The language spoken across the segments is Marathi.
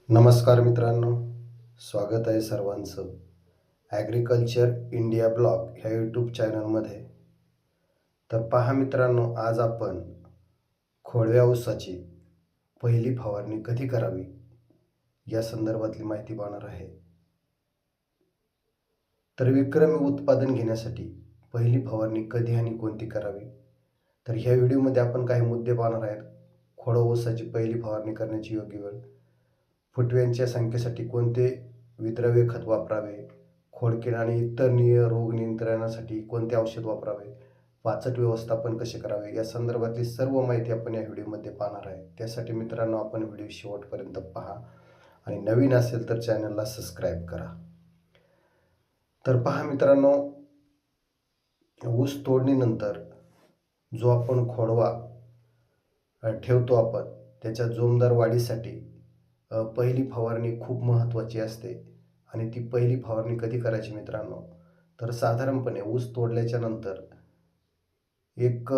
नमस्कार मित्रांनो, स्वागत आहे सर्वांचं ॲग्रिकल्चर इंडिया ब्लॉग ह्या यूट्यूब चॅनलमध्ये. तर पहा मित्रांनो, आज आपण खोडव्या ऊसाची पहिली फवारणी कधी करावी या संदर्भातली माहिती पाहणार आहे. तर विक्रमी उत्पादन घेण्यासाठी पहिली फवारणी कधी आणि कोणती करावी, तर ह्या व्हिडिओमध्ये आपण काही मुद्दे पाहणार आहेत. खोडवा ऊसाची पहिली फवारणी करण्याची योग्य वेळ, फुटव्यांच्या संख्येसाठी कोणते विद्रव्य खत वापरावे, खोडकीड आणि इतर रोग नियंत्रणासाठी कोणते औषध वापरावे, पाचट व्यवस्थापन कसे करावे, या संदर्भातली सर्व माहिती आपण या व्हिडिओमध्ये पाहणार आहे. त्यासाठी मित्रांनो, आपण व्हिडिओ शेवटपर्यंत पहा आणि नवीन असेल तर चॅनलला सबस्क्राईब करा. तर पहा मित्रांनो, ऊस तोडणीनंतर जो आपण खोडवा ठेवतो आपण, त्याच्या जोमदार वाढीसाठी पहिली फवारणी खूप महत्त्वाची असते. आणि ती पहिली फवारणी कधी करायची मित्रांनो, तर साधारणपणे ऊस तोडल्याच्या नंतर एक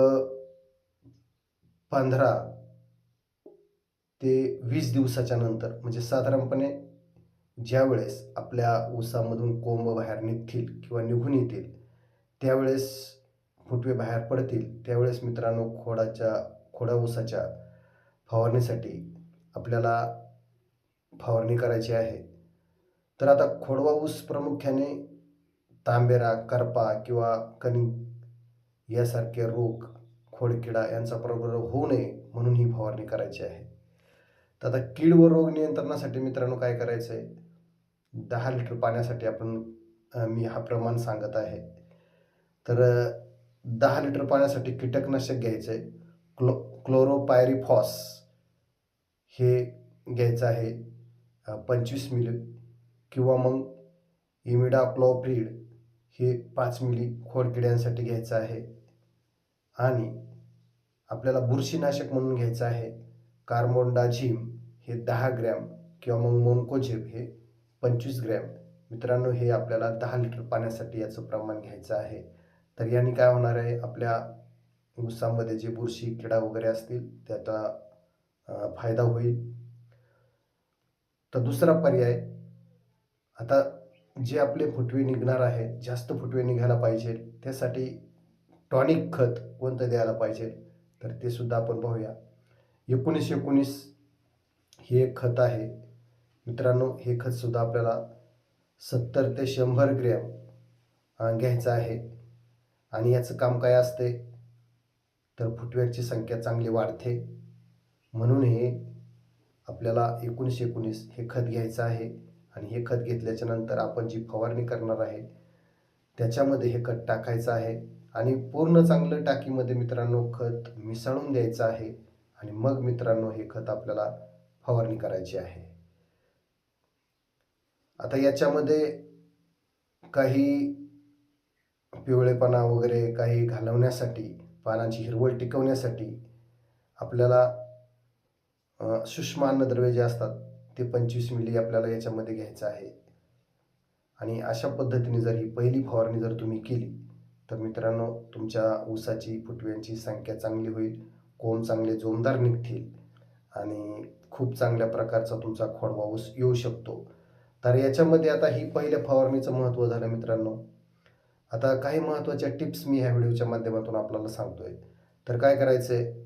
15 ते 20 दिवसाच्या नंतर, म्हणजे साधारणपणे ज्यावेळेस आपल्या ऊसामधून कोंब बाहेर निघतील किंवा निघून येतील, त्यावेळेस फुटवे बाहेर पडतील, त्यावेळेस मित्रांनो खोडा ऊसाच्या फवारणीसाठी आपल्याला फवारणी करायची आहे. तर आता खोडवा ऊस प्रामुख्याने तांबेरा, करपा किंवा कणी यासारखे रोग, खोडकिडा यांचा प्रादुर्भाव होऊ नये म्हणून ही फवारणी करायची आहे. तर आता कीड व रोग नियंत्रणासाठी मित्रांनो काय करायचं आहे, 10 लिटर पाण्यासाठी आपण मी हा प्रमाण सांगत आहे. तर 10 लिटर पाण्यासाठी कीटकनाशक घ्यायचं आहे. क्लोरोपायरिफॉस हे घ्यायचं आहे 25 मिली, किंवा मग इमिडाक्लोप्रिड हे 5 मिली खोडकिड्यांसाठी घ्यायचं आहे. आणि आपल्याला बुरशीनाशक म्हणून घ्यायचं आहे कार्बोंडाझिम हे 10 ग्रॅम, किंवा मग मोनकोझेब हे 25 ग्रॅम. मित्रांनो, हे आपल्याला 10 लिटर पाण्यासाठी याचं प्रमाण घ्यायचं आहे. तर याने काय होणार आहे, आपल्या ऊसामध्ये जे बुरशी किडा वगैरे असतील त्याचा फायदा होईल. तर दुसरा पर्याय, आता जे आपले फुटवे निघणार आहे, जास्त फुटवे निघायला पाहिजे, त्यासाठी टॉनिक खत कोणतं द्यायला पाहिजे, तर ते सुद्धा आपण पाहूया. 19-19 हे एक खत आहे मित्रांनो. हे खत सुद्धा आपल्याला 70 ते 100 ग्रॅम घ्यायचं आहे. आणि याचं काम काय असते, तर फुटव्यांची संख्या चांगली वाढते, म्हणून हे आपल्याला 19-19 हे खत घ्यायचं आहे. आणि हे खत घेतल्याच्या नंतर आपण जी फवारणी करणार आहे त्याच्यामध्ये हे खत टाकायचं आहे. आणि पूर्ण चांगलं टाकीमध्ये मित्रांनो खत मिसळून द्यायचं आहे. आणि मग मित्रांनो हे खत आपल्याला फवारणी करायची आहे. आता याच्यामध्ये काही पिवळेपणा वगैरे काही घालवण्यासाठी, पानाची हिरवळ टिकवण्यासाठी आपल्याला सूक्ष्म अन्नद्रव्ये जे असतात ते 25 मिली आपल्याला याच्यामध्ये घ्यायचं आहे. आणि अशा पद्धतीने जर ही पहिली फवारणी जर तुम्ही केली, तर मित्रांनो तुमच्या ऊसाची फुटव्यांची संख्या चांगली होईल, कोंब चांगले जोमदार निघतील आणि खूप चांगल्या प्रकारचा तुमचा खोडवा ऊस येऊ शकतो. तर याच्यामध्ये आता ही पहिल्या फवारणीचं महत्त्व झालं मित्रांनो. आता काही महत्त्वाच्या टिप्स मी ह्या व्हिडिओच्या माध्यमातून आपल्याला सांगतोय. तर काय करायचं आहे,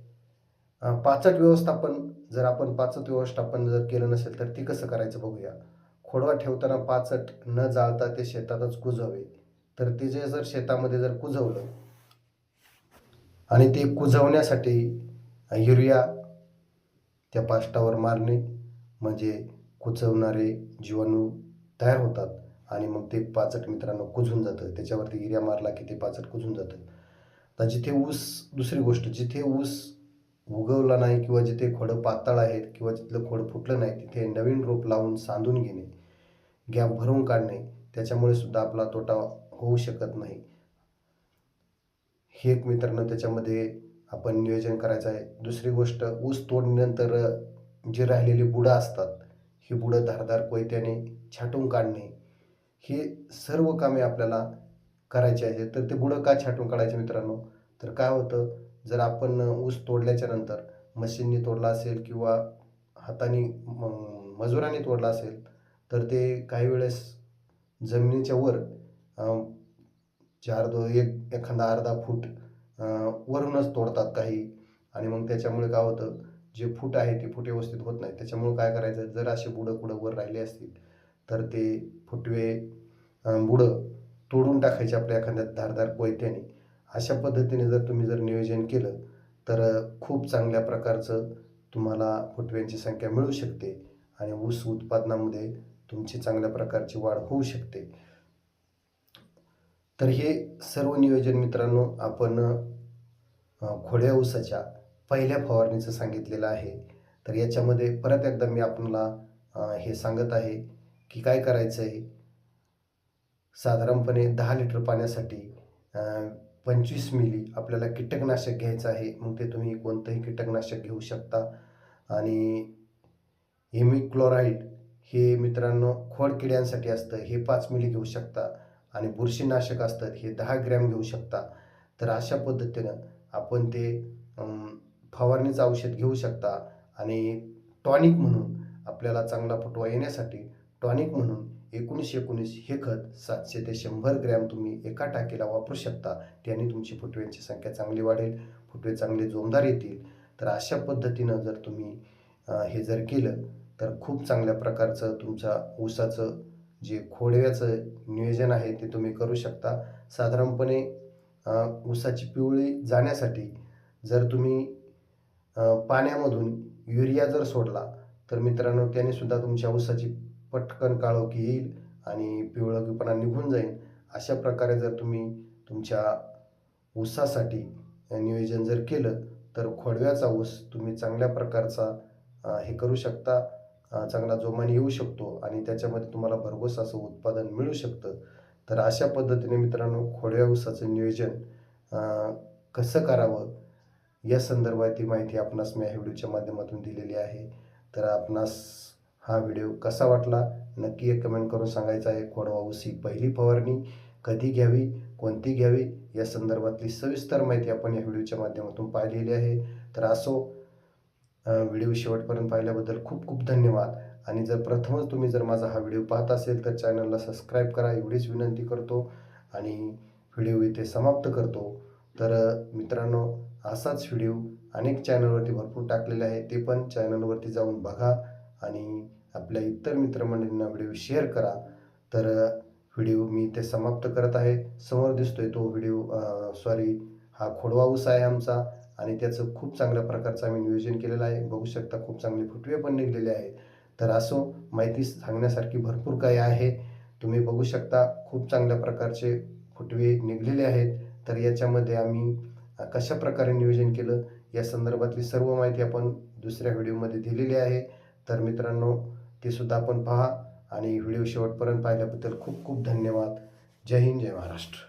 पाचट व्यवस्थापन, जर आपण पाचट व्यवस्थापन जर केलं नसेल तर ती कसं करायचं बघूया. खोडवा ठेवताना पाचट न जाळता ते शेतातच कुजवावे. तर ते जर शेतामध्ये जर कुजवलं आणि ते कुजवण्यासाठी युरिया त्या पाष्टावर मारणे, म्हणजे कुजवणारे जीवाणू तयार होतात आणि मग ते पाचट मित्रांनो कुजून जातं. त्याच्यावरती युरिया मारला की ते पाचट कुजून जातं. तर जिथे ऊस, दुसरी गोष्ट, जिथे ऊस उगवला नाही किंवा जिथे खोडं पातळ आहेत किंवा जिथलं खोडं फुटलं नाही, तिथे नवीन रोप लावून सांधून घेणे, गॅप भरून काढणे, त्याच्यामुळे सुद्धा आपला तोटा होऊ शकत नाही. हे एक मित्रांनो त्याच्यामध्ये आपण नियोजन करायचं आहे. दुसरी गोष्ट, ऊस तोडणीनंतर जे राहिलेली बुडं असतात, ही बुडं धारदार कोयत्याने छाटून काढणे, हे सर्व कामे आपल्याला करायची आहे. तर ते बुडं का छाटून काढायचे मित्रांनो, तर काय होतं, जर आपण ऊस तोडल्याच्या नंतर मशीनने तोडला असेल किंवा हाताने मजुराने तोडला असेल तर ते काही वेळेस जमिनीच्या वर एखादा अर्धा फूट वरूनच तोडतात काही. आणि मग त्याच्यामुळे काय होतं, जे फूट आहे ते फूट व्यवस्थित होत नाही. त्याच्यामुळे काय करायचं, जर असे बुडं कुठं वर राहिले असतील तर ते फुटवे बुडं तोडून टाकायचे आपल्या एखाद्या धारदार कोयत्याने. अशा पद्धतीने जर तुम्ही नियोजन केलं तर खूप चांगल्या प्रकारचं तुम्हाला फुटव्यांची संख्या मिळू शकते आणि ऊस उत्पादनामध्ये तुमची चांगल्या प्रकारची वाढ होऊ शकते. तर हे सर्व नियोजन मित्रांनो आपण खोड्या ऊसाच्या पहिल्या फवारणीचं सांगितलेलं आहे. तर याच्यामध्ये परत एकदा मी आपल्याला हे सांगत आहे की काय करायचं आहे. साधारणपणे 10 लिटर पाण्यासाठी 25 मिली आपल्याला कीटकनाशक घ्यायचं आहे. मग ते तुम्ही कोणतंही कीटकनाशक घेऊ शकता. आणि इमिक्लोराइड हे मित्रांनो खोडकिड्यांसाठी असतं, हे 5 मिली घेऊ शकता. आणि बुरशीनाशक असतं, हे 10 ग्रॅम घेऊ शकता. तर अशा पद्धतीनं आपण ते फवारणीचं औषध घेऊ शकता. आणि टॉनिक म्हणून आपल्याला चांगला फुटवा येण्यासाठी टॉनिक म्हणून 19-19 हे खत 700 ते 100 ग्रॅम तुम्ही एका टाकीला वापरू शकता. त्याने तुमची फुटव्यांची संख्या चांगली वाढेल, फुटवे चांगले जोमदार येतील. तर अशा पद्धतीनं जर तुम्ही हे जर केलं तर खूप चांगल्या प्रकारचं तुमच्या ऊसाचं जे खोडव्याचं नियोजन आहे ते तुम्ही करू शकता. साधारणपणे ऊसाची पिवळी जाण्यासाठी जर तुम्ही पाण्यामधून युरिया जर सोडला तर मित्रांनो त्याने सुद्धा तुमच्या ऊसाची पटकन काळोखी येईल आणि पिवळगीपणा निघून जाईल. अशा प्रकारे जर तुम्ही तुमच्या ऊसासाठी नियोजन जर केलं तर खोडव्याचा ऊस तुम्ही चांगल्या प्रकारचा हे करू शकता, चांगला जोमाने येऊ शकतो आणि त्याच्यामध्ये तुम्हाला भरघोस असं उत्पादन मिळू शकतं. तर अशा पद्धतीने मित्रांनो खोडव्या ऊसाचं नियोजन कसं करावं या संदर्भात माहिती आपणास मी या व्हिडिओच्या माध्यमातून दिलेली आहे. तर आपणास हा व्हिडिओ कसा वाटला नक्की एक कमेंट करून सांगायचं आहे. खोडवा ऊस ही पहिली फवारणी कधी घ्यावी, कोणती घ्यावी या संदर्भातली सविस्तर माहिती आपण या व्हिडिओच्या माध्यमातून पाहिलेली आहे. तर व्हिडिओ शेवटपर्यंत पाहिल्याबद्दल खूप खूप धन्यवाद. आणि जर प्रथमच तुम्ही माझा हा व्हिडिओ पाहत असेल तर चॅनलला सबस्क्राईब करा एवढीच विनंती करतो आणि व्हिडिओ इथे समाप्त करतो. तर मित्रांनो असाच व्हिडिओ अनेक चॅनलवरती भरपूर टाकलेले आहे, ते पण चॅनलवरती जाऊन बघा आणि आपल्या इतर मित्रमंडळींना व्हिडिओ शेअर करा. तर व्हिडिओ मी इथे समाप्त करत आहे. समोर दिसतोय तो व्हिडिओ हा खोडवा ऊस आहे आमचा आणि त्याचं खूप चांगल्या प्रकारचं आम्ही नियोजन केलेलं आहे. बघू शकता खूप चांगले फुटवे पण निघलेले आहे. तर माहिती सांगण्यासारखी भरपूर काही आहे. तुम्ही बघू शकता खूप चांगल्या प्रकारचे फुटवे निघलेले आहेत. तर याच्यामध्ये आम्ही कशा प्रकारे नियोजन केलं या संदर्भातली सर्व माहिती आपण दुसऱ्या व्हिडिओमध्ये दिलेली आहे. तर मित्रांनो ते सुद्धा आपण पहा आणि व्हिडिओ शेवटपर्यंत पाहिल्याबद्दल खूप खूप धन्यवाद. जय हिंद, जय महाराष्ट्र.